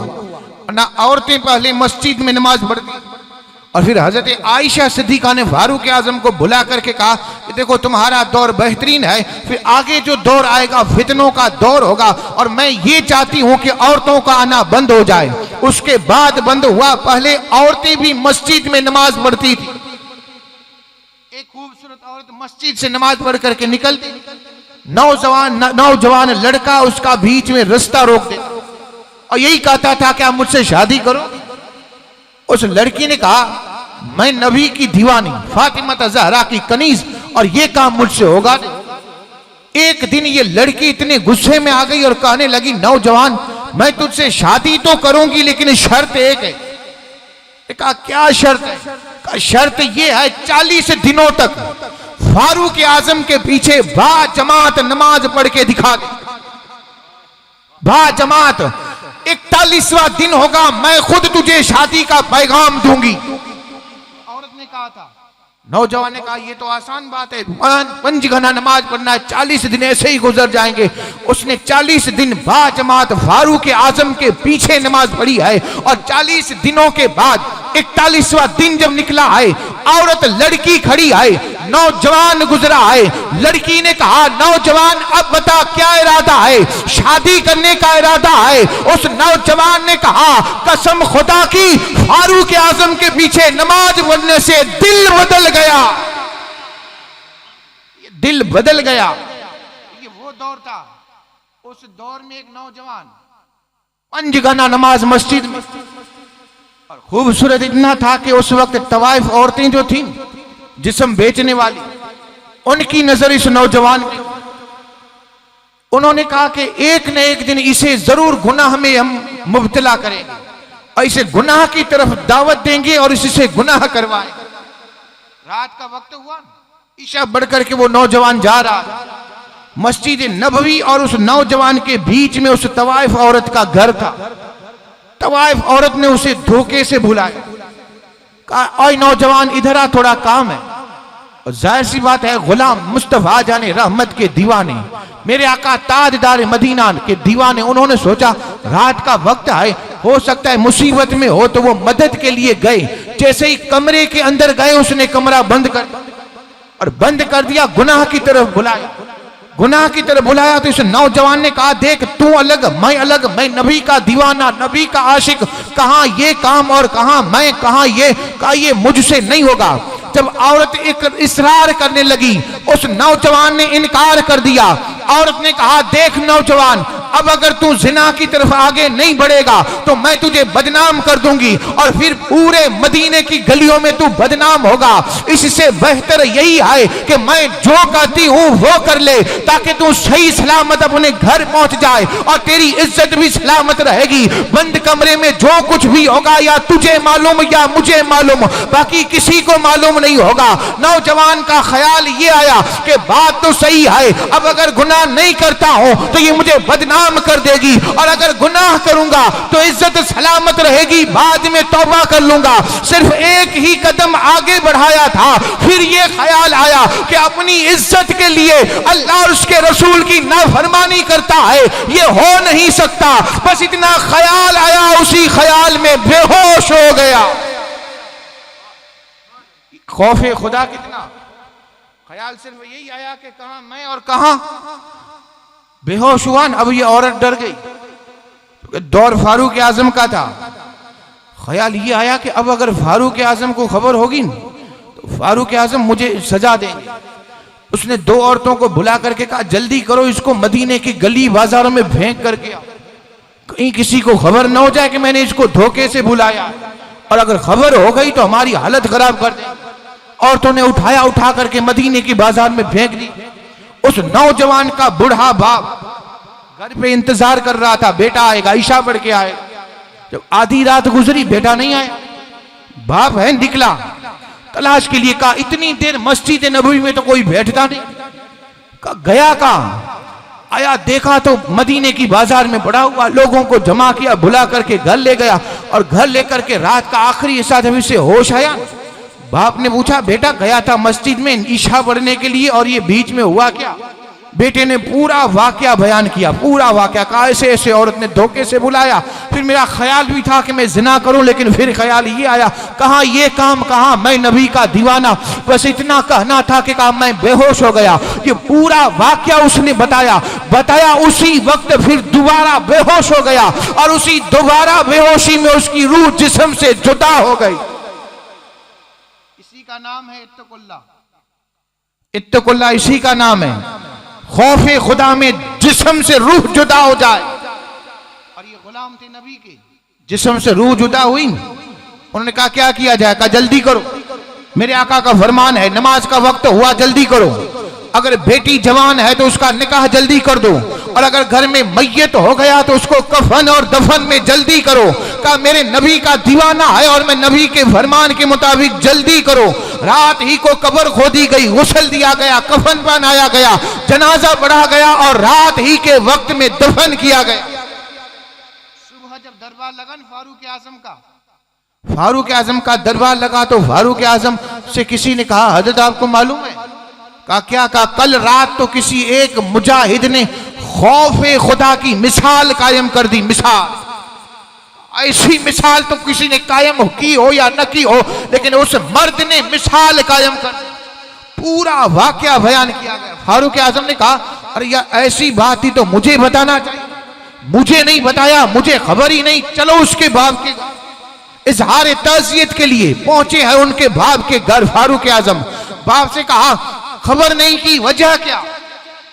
ना औरतें पहले मस्जिद में नमाज पढ़ती, और फिर हजरत आयशा सिद्दीका ने फारूक आजम को बुला करके कहा कि देखो तुम्हारा दौर बेहतरीन है, फिर आगे जो दौर आएगा फितनों का दौर होगा, और मैं ये चाहती हूं कि औरतों का आना बंद हो जाए। उसके बाद बंद हुआ। पहले औरतें भी मस्जिद में नमाज पढ़ती थी। एक खूबसूरत औरत मस्जिद से नमाज पढ़ करके निकलती, नौजवान लड़का उसका बीच में रास्ता रोक दे और यही कहता था कि आप मुझसे शादी करो। उस लड़की ने कहा मैं नबी की दीवानी फातिमा ज़हरा की कनीज, और ये काम मुझसे होगा। एक दिन ये लड़की इतने गुस्से में आ गई और कहने लगी नौजवान मैं तुझसे शादी तो करूंगी लेकिन शर्त एक है। कहा क्या शर्त है? कहा शर्त ये है 40 दिनों तक फारूक आजम के पीछे बा जमात नमाज पढ़ के दिखा दे। बा जमात 41वां दिन होगा, मैं खुद तुझे शादी का पैगाम दूंगी। औरत ने कहा था, नौजवान ने कहा ये तो आसान बात है, 5 घंटा नमाज पढ़ना है, 40 दिन ऐसे ही गुजर जाएंगे। उसने 40 दिन बाजमात फारूक आजम के पीछे नमाज पढ़ी है और 40 दिनों के बाद 41वां दिन जब निकला है, औरत लड़की खड़ी है, नौजवान गुजरा है। लड़की ने कहा, नौजवान अब बता क्या इरादा है, शादी करने का इरादा है? उस नौजवान ने कहा, कसम खुदा की, फारूक आजम के पीछे नमाज पढ़ने से दिल बदल गया, दिल बदल गया। ये वो दौर था, उस दौर में एक नौजवान 5 घंटा नमाज मस्जिद में, और खूबसूरत इतना था कि उस वक्त तवाइफ औरतें जो थीं जिस्म बेचने वाली, उनकी नजर इस नौजवान की, उन्होंने कहा कि एक न एक दिन इसे जरूर गुनाह में हम मुब्तला करेंगे और इसे गुनाह की तरफ दावत देंगे और इससे गुनाह करवाएंगे। रात का वक्त हुआ, ईशा बढ़कर के वो नौजवान जा रहा, मस्जिद नबवी और उस नौजवान के बीच में उस तवाइफ औरत का घर था। तवाइफ औरत ने उसे धोखे से बुलाया, कहा, ओए नौजवान इधर आ, थोड़ा काम है। और जाहिर सी बात है, गुलाम मुस्तफा जाने रहमत के दीवाने, मेरे आका ताजदार मदीना के दीवाने, उन्होंने सोचा रात का वक्त है, हो सकता है मुसीबत में हो, तो वो मदद के लिए गए। जैसे ही कमरे के अंदर गए, उसने कमरा बंद कर और बंद कर दिया, गुनाह की तरफ बुलाया। गुनाह की तरफ बुलाया तो इस नौजवान ने कहा, देख तू अलग मैं अलग, मैं नबी का दीवाना, नबी का आशिक, कहां ये काम और कहां मैं, कहां ये, कहा ये मुझसे नहीं होगा। जब औरत एक इसरार करने लगी, उस नौजवान ने इनकार कर दिया। औरत ने कहा, देख नौजवान, अब अगर तू जिना की तरफ आगे नहीं बढ़ेगा तो मैं तुझे बदनाम कर दूंगी और फिर पूरे मदीने की गलियों में तू बदनाम होगा। इससे बेहतर यही है कि मैं जो कहती हूं वो कर ले, ताकि तू सही सलामत अपने घर पहुंच जाए और तेरी इज्जत भी सलामत रहेगी। बंद कमरे में जो कुछ भी होगा या तुझे मालूम या मुझे मालूम, बाकी किसी को मालूम नहीं होगा। नौजवान का ख्याल ये आया कि बात तो सही है, अब अगर गुनाह नहीं करता हूं तो ये मुझे बदनाम कर देगी, और अगर गुनाह करूंगा तो इज्जत सलामत रहेगी, बाद में तौबा कर लूंगा। सिर्फ एक ही कदम आगे बढ़ाया था, फिर ये ख्याल आया कि अपनी इज्जत के लिए अल्लाह और उसके रसूल की नाफरमानी करता है, ये हो नहीं सकता। बस इतना ख्याल आया, उसी ख्याल में बेहोश हो गया। खौफे खुदा कितना, ख्याल सिर्फ यही आया कि कहां मैं और कहां, बेहोश हुआ। अब ये औरत डर गई, दौर फारूक आजम का था। ख्याल ये आया कि अब अगर फारूक आजम को खबर होगी तो फारूक आजम मुझे सजा देंगे। उसने 2 औरतों को बुला करके कहा, जल्दी करो, इसको मदीने की गली बाजारों में फेंक करके आओ, कहीं किसी को खबर ना हो जाए कि मैंने इसको धोखे से बुलाया, और अगर खबर हो गई तो हमारी हालत खराब कर देंगे। औरतों ने उठा करके मदीने की बाजार में फेंक दी। उस नौजवान का बूढ़ा बाप घर पे इंतजार कर रहा था, बेटा आएगा, ईशा पढ़ के आएगा। जब आधी रात गुजरी, बेटा नहीं आया। बाप है निकला तलाश के लिए, कहा इतनी देर मस्जिद नबवी में तो कोई बैठता नहीं, कहा गया कहां? आया, देखा तो मदीने की बाजार में पड़ा हुआ, लोगों को जमा किया, बुला करके घर ले गया, और घर लेकर के रात का आखिरी हिस्सा जब इसे होश आया, बाप ने पूछा, बेटा गया था मस्जिद में ईशा पढ़ने के लिए और ये बीच में हुआ क्या? बेटे ने पूरा वाकया बयान किया, पूरा वाकया, कहा ऐसे ऐसे औरत ने धोखे से बुलाया, फिर मेरा ख्याल भी था कि मैं जिना करूं, लेकिन फिर ख्याल ये आया, कहा ये काम, कहा मैं नबी का दीवाना, बस इतना कहना था कि कहा मैं बेहोश हो गया। ये पूरा वाकया उसने बताया। उसी वक्त फिर दोबारा बेहोश हो गया, और उसी दोबारा बेहोशी में उसकी रूह जिस्म से जुदा हो गई। इसी का नाम है इत्तकुल्लाह। इत्तकुल्लाह इसी का नाम है। खौफे खुदा में जिस्म से रूह जुदा हो जाए। और ये गुलाम थे नबी के, जिस्म से रूह जुदा हुई, उन्होंने कहा क्या किया जाए? कहा जल्दी करो, मेरे आका का फरमान है, नमाज का वक्त हुआ, जल्दी करो। अगर बेटी जवान है तो उसका निकाह जल्दी कर दो, और अगर घर में मैयत हो गया तो उसको कफन और दफन में जल्दी करो। कहा मेरे नबी का दीवाना है और मैं नबी के फरमान के मुताबिक जल्दी करो। रात ही को कब्र खोदी गई, गुस्ल दिया गया, कफन पहनाया गया, जनाजा पढ़ा गया और रात ही के वक्त में दफन किया गया। सुबह दरबार लगन फारूक आजम का, फारूक आजम का दरबार लगा तो फारूक आजम से किसी ने कहा हजरत आपको मालूम है? कहा क्या? कहा कल रात तो किसी एक मुजाहिद ने खौफे खुदा की मिसाल कायम कर दी। मिसाल, ऐसी मिसाल तो किसी ने कायम की हो या न की हो, लेकिन उस मर्द ने मिसाल कायम कर दी। पूरा वाकया बयान किया गया। फारूक आजम ने कहा अरे यार ऐसी बात ही तो मुझे बताना चाहिए, मुझे नहीं बताया, मुझे खबर ही नहीं। चलो उसके बाप के इजहार ताज़ियत के लिए पहुंचे हैं उनके बाप के घर। फारूक आजम बाप से कहा खबर नहीं की, वजह क्या?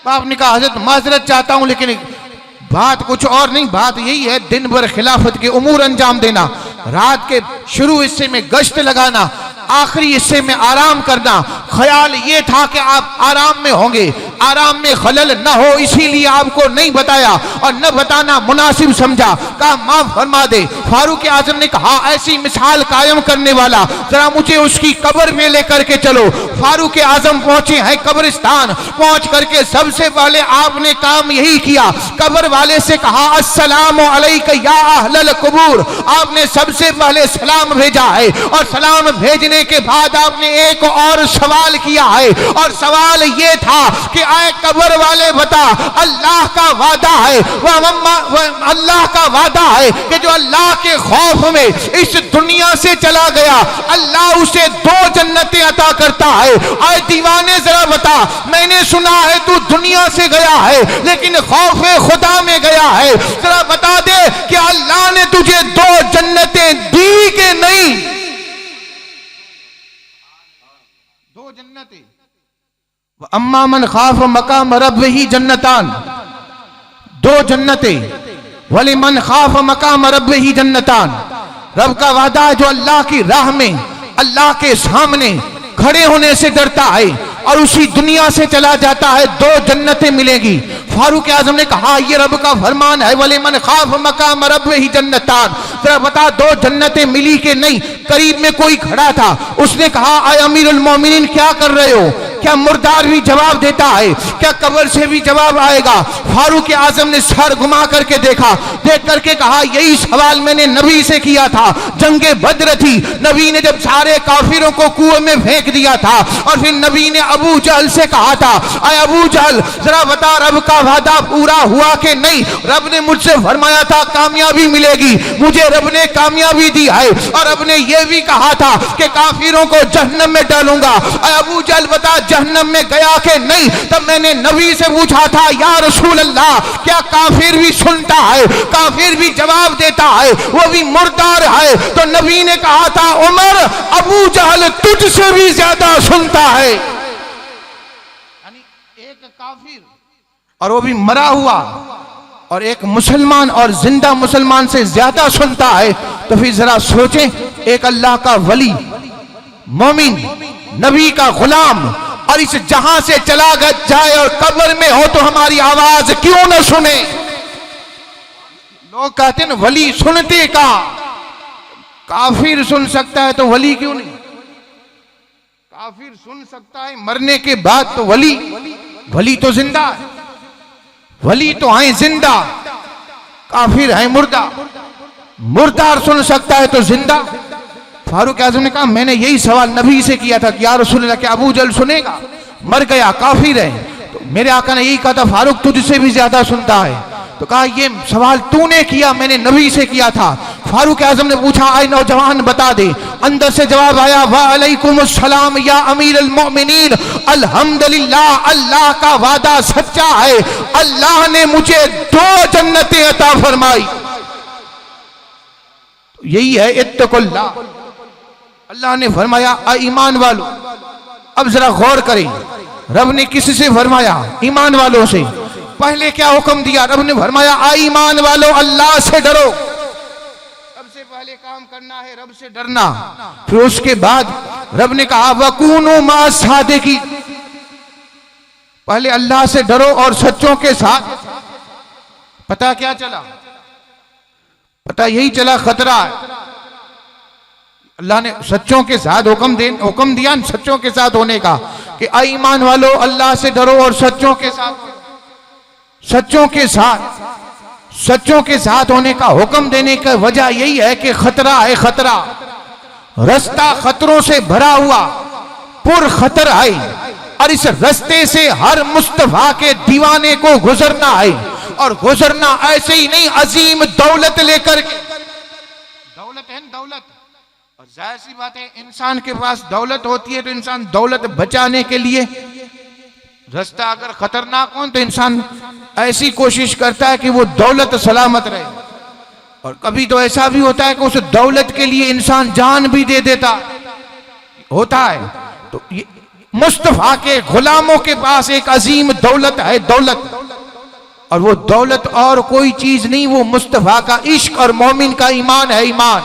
बाप ने कहा हजरत माजरत चाहता हूं, लेकिन बात कुछ और नहीं, बात यही है दिन भर खिलाफत के उमूर अंजाम देना, रात के शुरू हिस्से में गश्त लगाना, आखिरी हिस्से में आराम करना। ख्याल ये था कि आप आराम में होंगे, आराम में खलल न हो, इसीलिए आपको नहीं बताया और न बताना मुनासिब समझा। कहा माफ फरमा दे। फारूक आजम ने कहा ऐसी मिसाल कायम करने वाला जरा मुझे उसकी कब्र में लेकर के चलो। फारूक आजम पहुंचे हैं कब्रिस्तान। पहुंच करके सबसे पहले आपने काम यही किया, कब्र वाले से कहा अस्सलामु अलैका या अहलल कुबूर। आपने सबसे पहले सलाम भेजा है और सलाम भेजने के बाद आपने एक और सवाल किया है, और सवाल ये था कि आए कब्र वाले बता, अल्लाह का वादा है, वह अल्लाह का वादा है कि जो अल्लाह के खौफ में इस दुनिया से चला गया अल्लाह उसे 2 जन्नतें अता करता है। आए दीवाने जरा बता, मैंने सुना है तू दुनिया से गया है लेकिन खौफे खुदा में गया है, जरा बता दे कि अल्लाह ने तुझे 2 जन्नतें दी कि नहीं? 2 जन्नतें। अम्मा मन खाफ मकाम रब्बिही जन्नतान, 2 जन्नतें। वली मन खाफ मकाम रब्बिही जन्नतान। रब का वादा है जो अल्लाह की राह में अल्लाह के सामने खड़े होने से डरता है और उसी दुनिया से चला जाता है 2 जन्नतें मिलेगी। फारूक आजम ने कहा ये रब का फरमान है, वली मन खाफ मकाम रब्बिही जन्नतान। जरा बता 2 जन्नतें मिली कि नहीं? करीब में कोई खड़ा था, उसने कहा आय अमीरुल मोमिनीन क्या कर रहे हो? क्या मुर्दार भी जवाब देता है? क्या कब्र से भी जवाब आएगा? फारूक आजम ने सर घुमा करके देखा, देख करके कहा यही सवाल मैंने नबी से किया था। जंगे बद्र थी, नबी ने जब सारे काफिरों को कुएं में फेंक दिया था और फिर नबी ने अबू जहल से कहा था आय अबू जहल जरा बता रब का वादा पूरा हुआ कि नहीं? रब ने मुझसे फरमाया था कामयाबी मिलेगी, मुझे रब ने कामयाबी दी है और रब ने यह भी कहा था कि काफिरों को जहन्नम में डालूंगा। आय अबू जहल बता जहन्नम में गया कि नहीं? तब मैंने नबी से पूछा था या रसूल अल्लाह क्या काफिर भी सुनता है, काफिर भी जवाब देता है, वो भी मुर्दार है? तो नबी ने कहा था उमर अबू जहल तुझसे भी ज्यादा सुनता है। यानी एक काफिर और वो भी मरा हुआ और एक मुसलमान और जिंदा मुसलमान से ज्यादा सुनता है, तो फिर जरा सोचें एक अल्लाह का वली मोमिन नबी का गुलाम और इस जहां से चला जाए और कब्र में हो तो हमारी आवाज क्यों न सुने? लोग कहते हैं वली सुनते का, काफिर सुन सकता है तो वली क्यों नहीं? काफिर सुन सकता है मरने के बाद, तो वली तो जिंदा है, वली तो है जिंदा, काफिर है मुर्दा। मुर्दार सुन सकता है तो जिंदा। फारूक आजम ने कहा मैंने यही सवाल नबी से किया था कि या रसूल अल्लाह क्या अबू जहल सुनेगा? मर गया, काफिर है। तो मेरे आका ने यही कहा था फारूक तुझसे भी ज्यादा सुनता है। तो कहा ये सवाल तूने किया, मैंने नबी से किया था। फारूक आजम ने पूछा आए नौजवान बता दे। अंदर से जवाब आया वालेकुमुस सलाम या अमीरुल मोमिनीन, अल्हम्दुलिल्लाह अल्लाह का वादा सच्चा है, अल्लाह ने मुझे 2 जन्नतें अता फरमाई। यही है इत्तकुल्लाह। अल्लाह ने फरमाया ईमान वालों, अब जरा गौर करें रब ने किससे फरमाया? ईमान वालों से। पहले क्या हुक्म दिया? रब ने फरमाया ईमान वालों अल्लाह से डरो। सबसे पहले काम करना है रब से डरना। फिर उसके बाद रब ने कहा वकूनु मा सादिकी, पहले अल्लाह से डरो और सच्चों के साथ। पता क्या चला? पता यही चला खतरा है। अल्लाह ने सच्चों के साथ हुक्म दिया सच्चों के साथ होने का कि ईमान वालों अल्लाह से डरो और सच्चों के साथ सच्चों के साथ होने का हुक्म देने का वजह यही है कि खतरा है, खतरा, रास्ता खतरों से भरा हुआ पुर खतर है, और इस रास्ते से हर मुस्तफा के दीवाने को गुजरना है, और गुजरना ऐसे ही नहीं, अजीम दौलत लेकर के। दौलत है ना, दौलत, और जाहिर सी बात है इंसान के पास दौलत होती है तो इंसान दौलत बचाने के लिए, रास्ता अगर खतरनाक हो तो इंसान ऐसी कोशिश करता है कि वो दौलत सलामत रहे, और कभी तो ऐसा भी होता है कि उस दौलत के लिए इंसान जान भी दे देता होता है। तो ये मुस्तफा के गुलामों के पास एक अजीम दौलत है, दौलत, और वो दौलत और कोई चीज नहीं, वो मुस्तफा का इश्क और मोमिन का ईमान है, ईमान।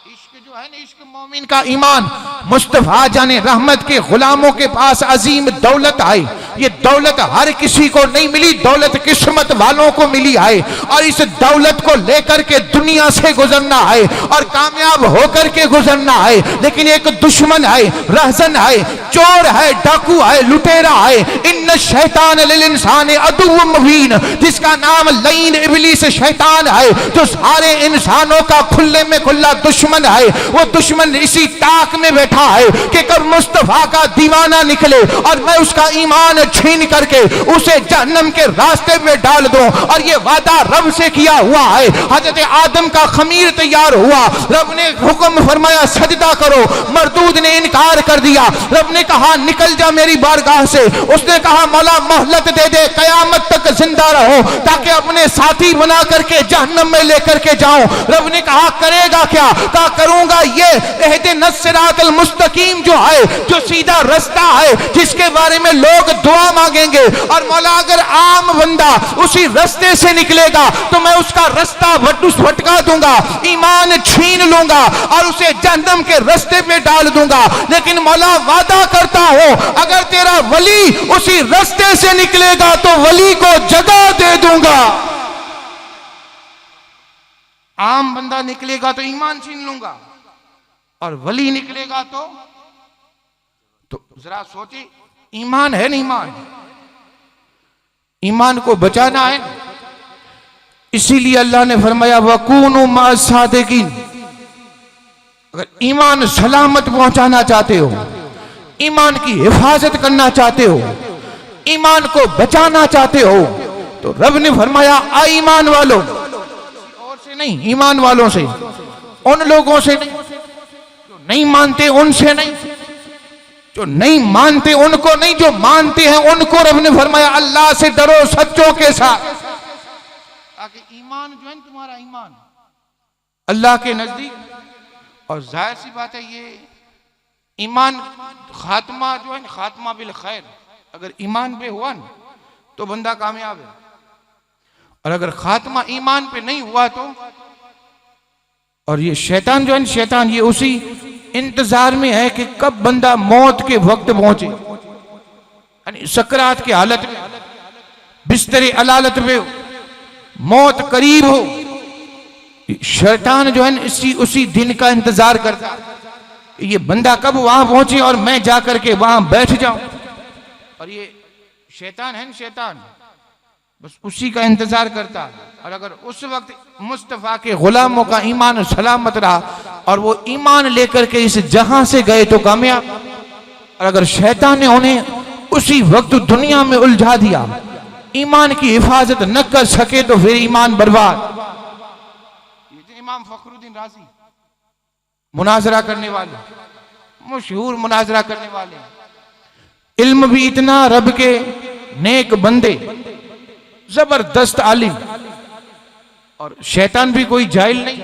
इश्क जो है ना, इश्क मोमिन का ईमान। मुस्तफा जाने रहमत के गुलामों के पास अजीम दौलत है। ये दौलत हर किसी को नहीं मिली, दौलत किस्मत वालों को मिली है, और इस दौलत को लेकर के दुनिया से गुजरना है और कामयाब होकर के गुजरना है। लेकिन एक दुश्मन है, रहजन है, चोर है, डाकू है, लुटेरा है, इन्न शैतान लिल इंसान अदुव्वुम मुबीन, जिसका नाम लईन इब्लीस शैतान है, जो सारे इंसानों का खुले में खुला दुश्मन है। वो दुश्मन इसी ताक में बैठा है कि कब मुस्तफा का दीवाना निकले और मैं उसका ईमान छीन करके उसे जहन्नम के रास्ते में डाल दूं। और ये वादा रब से किया हुआ है। हजरत आदम का खमीर तैयार हुआ, रब ने हुक्म फरमाया सजदा करो, मरदूद ने इनकार कर दिया। रब ने कहा निकल जा मेरी बारगाह से, उसने कहा मौला मोहलत दे दे, कयामत तक जिंदा रहो ताकि अपने साथी बना करके जहन्नम में लेकर के जाऊं। रब ने कहा करेगा क्या? कहा करूंगा ये एहदिनस सिरातल मुस्तकीम, जो है जो सीधा रास्ता है, जिसके बारे में लोग दुआ मांगेंगे। और मौला अगर आम बंदा उसी रास्ते से निकलेगा तो मैं उसका रास्ता भटका दूंगा, ईमान छीन लूंगा और उसे जहन्नम के रास्ते पे डाल दूंगा। लेकिन मौला वादा करता हूं अगर तेरा वली उसी रास्ते से निकलेगा तो वली को जगह दे दूंगा। आम बंदा निकलेगा तो ईमान छीन लूंगा, और वली निकलेगा तो जरा सोचिए, ईमान है ना, ईमान, ईमान को बचाना है। इसीलिए अल्लाह ने फरमाया वकूनु मा सादिकीन। अगर ईमान सलामत पहुंचाना चाहते हो, ईमान की हिफाजत करना चाहते हो, ईमान को बचाना चाहते हो, तो रब ने फरमाया आ ईमान वालों, और से नहीं, ईमान वालों से, उन लोगों से नहीं जो नहीं मानते, उनसे नहीं, जो नहीं मानते उनको नहीं, जो मानते हैं उनको रब ने फरमाया अल्लाह से डरो सच्चों के साथ, ताकि ईमान जो है तुम्हारा ईमान अल्लाह के नजदीक। और जाहिर सी बात है ये ईमान खात्मा जो है, खात्मा बिल खैर, अगर ईमान पे हुआ ना तो बंदा कामयाब है, और अगर खात्मा ईमान पे नहीं हुआ तो। और ये शैतान जो है, शैतान ये उसी इंतजार में है कि कब बंदा मौत के वक्त पहुंचे, यानी सकरात की हालत में, बिस्तरे अलालत में, मौत करीब हो। शैतान जो है उसी दिन का इंतजार करता है, ये बंदा कब वहां पहुंचे और मैं जाकर के वहां बैठ जाऊं। और ये शैतान है, शैतान बस उसी का इंतजार करता है। और अगर उस वक्त मुस्तफा के गुलामों का ईमान सलामत रहा और वो ईमान लेकर के इस जहां से गए तो कामयाब। और अगर शैतान ने उन्हें उसी वक्त दुनिया में उलझा दिया, ईमान की हिफाजत न कर सके तो फिर ईमान बर्बाद। इमाम फखरुद्दीन राजी मुनाजरा करने वाले, मशहूर मुनाजरा करने वाले, इल्म भी इतना, रब के नेक बंदे, जबरदस्त आलिम, और शैतान भी कोई जाहिल नहीं।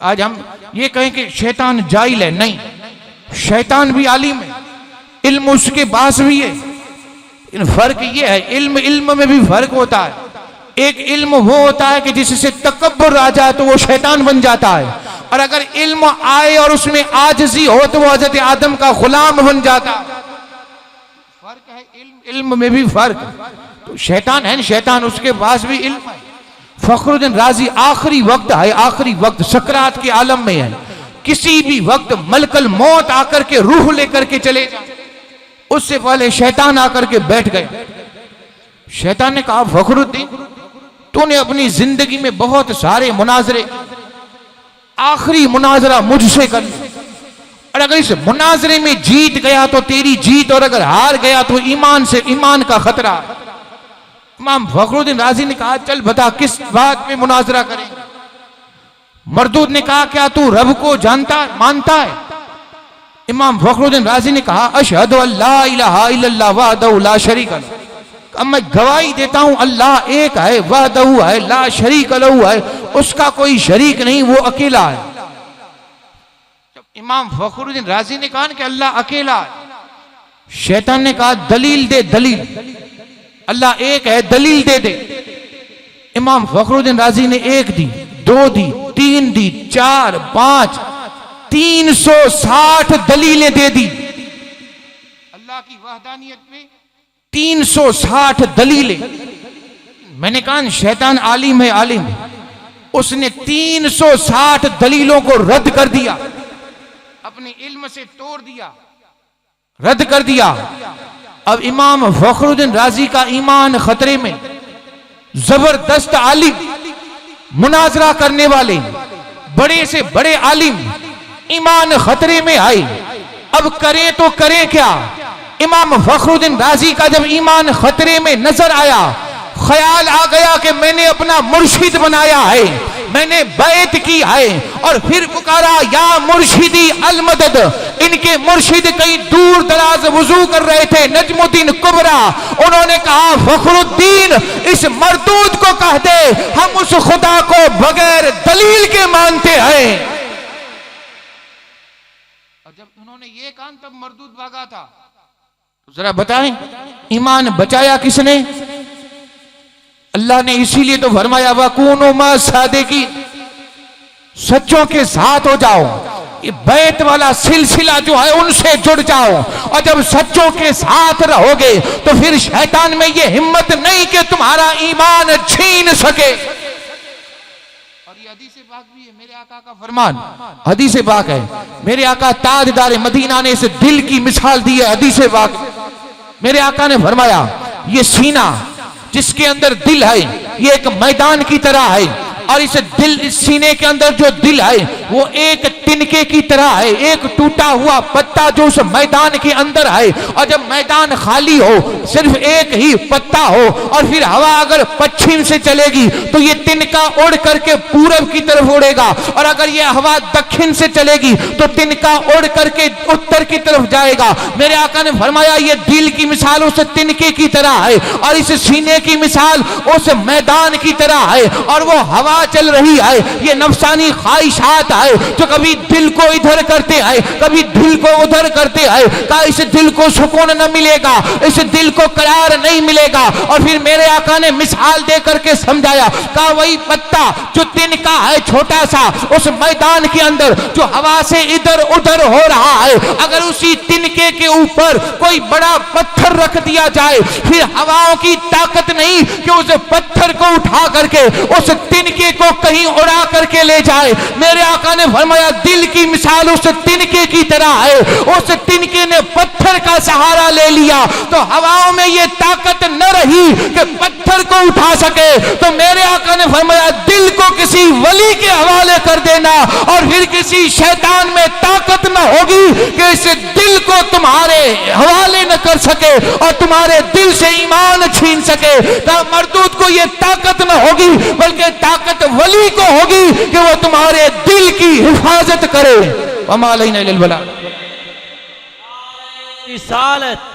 आज हम ये कहें कि शैतान जाहिल है, नहीं, शैतान भी आलिम है, इल्म उसके पास भी है। इन फर्क ये है, इल्म में भी फर्क होता है। एक इल्म वो होता है कि जिससे तकब्बुर आ जाए तो वो शैतान बन जाता है, और अगर इल्म आए और उसमें आजिज़ी हो तो वो हज़रत आदम का गुलाम बन जाता है। फर्क है, इल्म में भी फर्क। तो शैतान है, शैतान उसके पास भी इल्म है। फखरुद्दीन राजी आखिरी वक्त है, आखिरी वक्त सकरात के आलम में है, किसी भी वक्त मलकल मौत आकर के रूह लेकर के चले जाए, उससे पहले शैतान आकर के बैठ गए। शैतान ने कहा फखरुद्दीन तूने अपनी जिंदगी में बहुत सारे मुनाजरे, आखिरी मुनाजरा मुझसे कर ले, और अगर इस मुनाजरे में जीत गया तो तेरी जीत, और अगर हार गया तो ईमान का खतरा। इमाम फखरुद्दीन राजी ने कहा चल बता किस बात में मुनाजरा करेंगे। मरदूद ने कहा क्या तू रब को मानता है? इमाम फखरुद्दीन राजी ने कहा अशहदु अल्ला इलाहा इल्लल्लाह वहदहु ला शरीक लहू, अब मैं गवाही देता हूं अल्लाह एक है, वहदहु है, ला शरीक लहू है, उसका कोई शरीक नहीं, वो अकेला है। जब इमाम फखरुद्दीन राजी ने कहा कि अल्लाह अकेला है, शैतान ने कहा दलील दे, दलील, अल्लाह एक है, दलील दे दे। इमाम फखरुद्दीन राजी ने 1 दी, 2 दी, 3 दी, 4, 5, 360 दलीलें दे दी अल्लाह की वहदानियत में। 360 दलीलें। मैंने कहा शैतान आलिम है, आलिम, उसने 360 दलीलों को रद्द कर दिया, अपने इल्म से तोड़ दिया, रद्द कर दिया। अब इमाम फखरुद्दीन राजी का ईमान खतरे में। जबरदस्त आलिम, मुनाजरा करने वाले, बड़े से बड़े आलिम ईमान खतरे में आए। अब करें तो करें क्या? इमाम फखरुद्दीन राजी का जब ईमान खतरे में नजर आया, ख्याल आ गया कि मैंने अपना मुर्शिद बनाया है, मैंने बैत की है, और फिर पुकारा या मुर्शिदी अल मदद। इनके मुर्शिद कहीं दूर दराज वुजू कर रहे थे, नजमुद्दीन कुबरा, उन्होंने कहा फखरुद्दीन इस मरदूद को कह दे हम उस खुदा को बगैर दलील के मानते हैं। और जब उन्होंने ये कहा तब मरदूद भागा था। तो जरा बताएं ईमान बचाया किसने? अल्लाह ने इसीलिए तो फरमाया वकूनु मा सादिकी, सच्चों के साथ हो जाओ। ये बैत वाला सिलसिला जो है उनसे जुड़ जाओ, और जब सच्चों के साथ रहोगे तो फिर शैतान में ये हिम्मत नहीं कि तुम्हारा ईमान छीन सके। और ये हदीस पाक भी है, मेरे आका का फरमान हदीस पाक है। मेरे आका ताजदार मदीना ने इस दिल की मिसाल दी है हदीस पाक। मेरे आका ने फरमाया ये सीना जिसके अंदर दिल है ये एक मैदान की तरह है, और इस सीने के अंदर जो दिल है वो एक तिनके की तरह है, एक टूटा हुआ पत्ता जो उस मैदान के अंदर है। और जब मैदान खाली हो, सिर्फ एक ही पत्ता हो, और फिर हवा अगर पश्चिम से चलेगी तो ये तिनका उड़ करके पूरब की तरफ उड़ेगा, और अगर ये हवा दक्षिण से चलेगी तो तिनका उड़ करके उत्तर की तरफ जाएगा। मेरे आका ने फरमाया ये दिल की मिसाल उस तिनके की तरह है, और इस सीने की मिसाल उस मैदान की तरह है, और वो हवा चल रही है। ये नफसानी ख्वाहिशात है जो कभी दिल को इधर करते हैं, कभी दिल को उधर करते हैं। कहा इस दिल को सुकून न मिलेगा, इस दिल को करार नहीं मिलेगा। और फिर मेरे आका ने मिसाल दे करके समझाया, कहा वही पत्ता जो तिनका है छोटा सा उस मैदान के अंदर जो हवा से इधर उधर हो रहा है, अगर उसी तिनके के ऊपर कोई बड़ा पत्थर रख दिया जाए, फिर हवाओं की ताकत नहीं कि उस पत्थर को उठा करके उस तिनके को कहीं उड़ा करके ले जाए। मेरे आका ने फरमाया दिल की मिसाल उस तिनके की तरह है। उस तिनके ने पत्थर का सहारा ले लिया तो हवाओं में ये ताकत न रही कि पत्थर को उठा सके। तो मेरे आका ने फरमाया दिल को किसी वली के हवाले कर देना, और फिर किसी शैतान में ताकत न होगी कि इस दिल को तुम्हारे हवाले न कर सके और तुम्हारे दिल से ईमान छीन सके। तो मरदूद को ये ताकत न होगी, बल्कि ताकत वली को होगी कि वो तुम्हारे दिल की हिफाजत करे। वमा अलैना इल्लल बलाग। रिसालत